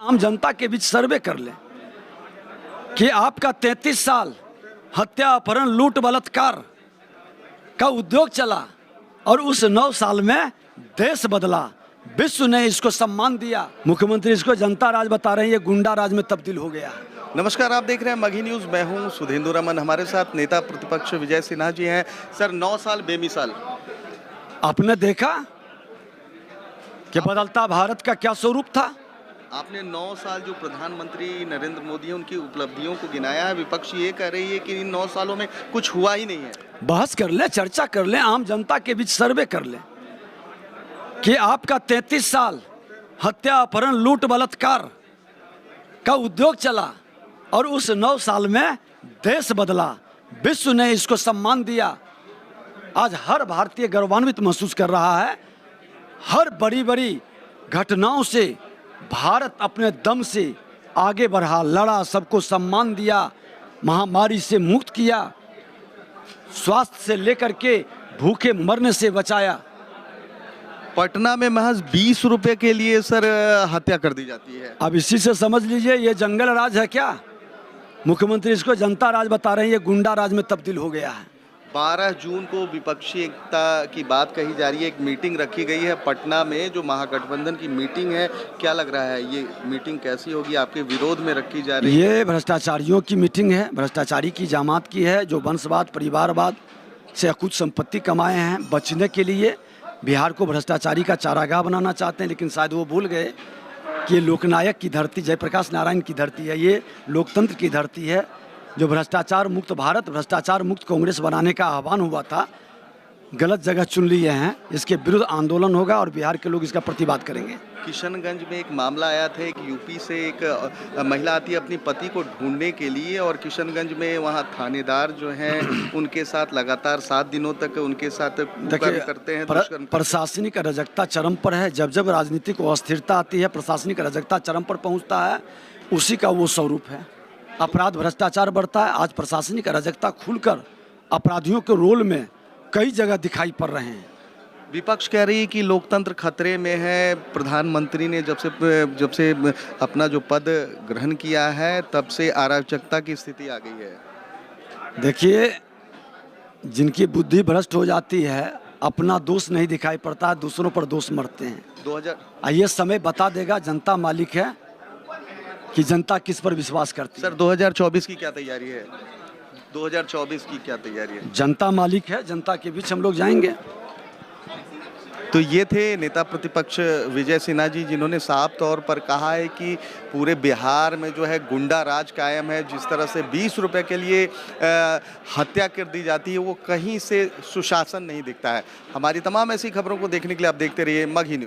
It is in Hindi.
आम जनता के बीच सर्वे कर लें कि आपका 33 साल हत्या, अपहरण, लूट, बलात्कार का उद्योग चला और उस 9 साल में देश बदला, विश्व ने इसको सम्मान दिया। मुख्यमंत्री इसको जनता राज बता रहे हैं, ये गुंडा राज में तब्दील हो गया। नमस्कार, आप देख रहे हैं मगही न्यूज़। मैं हूं सुधेंदु रमन। हमारे साथ नेता प्रतिपक्ष विजय सिन्हा जी हैं। सर, 9 साल बेमिसाल। आपने देखा कि बदलता भारत का क्या स्वरूप था। आपने 9 साल जो प्रधानमंत्री नरेंद्र मोदी हैं उनकी उपलब्धियों को गिनाया है। विपक्ष ये कह रही है कि इन 9 सालों में कुछ हुआ ही नहीं है। बहस कर ले, चर्चा कर ले, आम जनता के बीच सर्वे कर ले कि आपका 33 साल हत्या, अपहरण, लूट, बलात्कार का उद्योग चला और उस 9 साल में देश बदला, विश्व ने इसको सम्मान दिया। आज हर भारतीय गौरवान्वित महसूस कर रहा है। हर बड़ी बड़ी घटनाओं से भारत अपने दम से आगे बढ़ा, लड़ा, सबको सम्मान दिया, महामारी से मुक्त किया, स्वास्थ्य से लेकर के भूखे मरने से बचाया। पटना में महज 20 रुपए के लिए सर हत्या कर दी जाती है। अब इसी से समझ लीजिए ये जंगल राज है क्या। मुख्यमंत्री इसको जनता राज बता रहे हैं, ये गुंडा राज में तब्दील हो गया है। 12 जून को विपक्षी एकता की बात कही जा रही है। एक मीटिंग रखी गई है पटना में, जो महागठबंधन की मीटिंग है। क्या लग रहा है ये मीटिंग कैसी होगी? आपके विरोध में रखी जा रही है। ये भ्रष्टाचारियों की मीटिंग है, भ्रष्टाचारी की जमात की है, जो वंशवाद, परिवारवाद से अकुत संपत्ति कमाए हैं। बचने के लिए बिहार को भ्रष्टाचारी का चारागाह बनाना चाहते हैं, लेकिन शायद वो भूल गए कि ये लोकनायक की धरती, जयप्रकाश नारायण की धरती है, ये लोकतंत्र की धरती है। जो भ्रष्टाचार मुक्त भारत, भ्रष्टाचार मुक्त कांग्रेस बनाने का आह्वान हुआ था, गलत जगह चुन लिए हैं। इसके विरुद्ध आंदोलन होगा और बिहार के लोग इसका प्रतिवाद करेंगे। किशनगंज में एक मामला आया था, एक यूपी से एक महिला आती है अपनी पति को ढूंढने के लिए, और किशनगंज में वहाँ थानेदार जो हैं उनके साथ लगातार 7 दिनों तक उनके साथ करते हैं। प्रशासनिक अराजकता चरम पर है। जब जब राजनीतिक अस्थिरता आती है, प्रशासनिक अराजकता चरम पर पहुँचता है, उसी का वो स्वरूप है। अपराध, भ्रष्टाचार बढ़ता है। आज प्रशासनिक अराजकता खुलकर अपराधियों के रोल में कई जगह दिखाई पड़ रहे हैं। विपक्ष कह रही है कि लोकतंत्र खतरे में है। प्रधानमंत्री ने जब से अपना जो पद ग्रहण किया है, तब से अराजकता की स्थिति आ गई है। देखिए, जिनकी बुद्धि भ्रष्ट हो जाती है, अपना दोष नहीं दिखाई पड़ता, दूसरों पर दोष मरते हैं। आइए, समय बता देगा, जनता मालिक है कि जनता किस पर विश्वास करती है। सर, 2024 की क्या तैयारी है? 2024 की क्या तैयारी है? जनता मालिक है, जनता के बीच हम लोग जाएंगे। तो ये थे नेता प्रतिपक्ष विजय सिन्हा जी, जिन्होंने साफ तौर पर कहा है कि पूरे बिहार में जो है गुंडा राज कायम है। जिस तरह से 20 रुपए के लिए हत्या कर दी जाती है, वो कहीं से सुशासन नहीं दिखता है। हमारी तमाम ऐसी खबरों को देखने के लिए आप देखते रहिए मगही न्यूज़।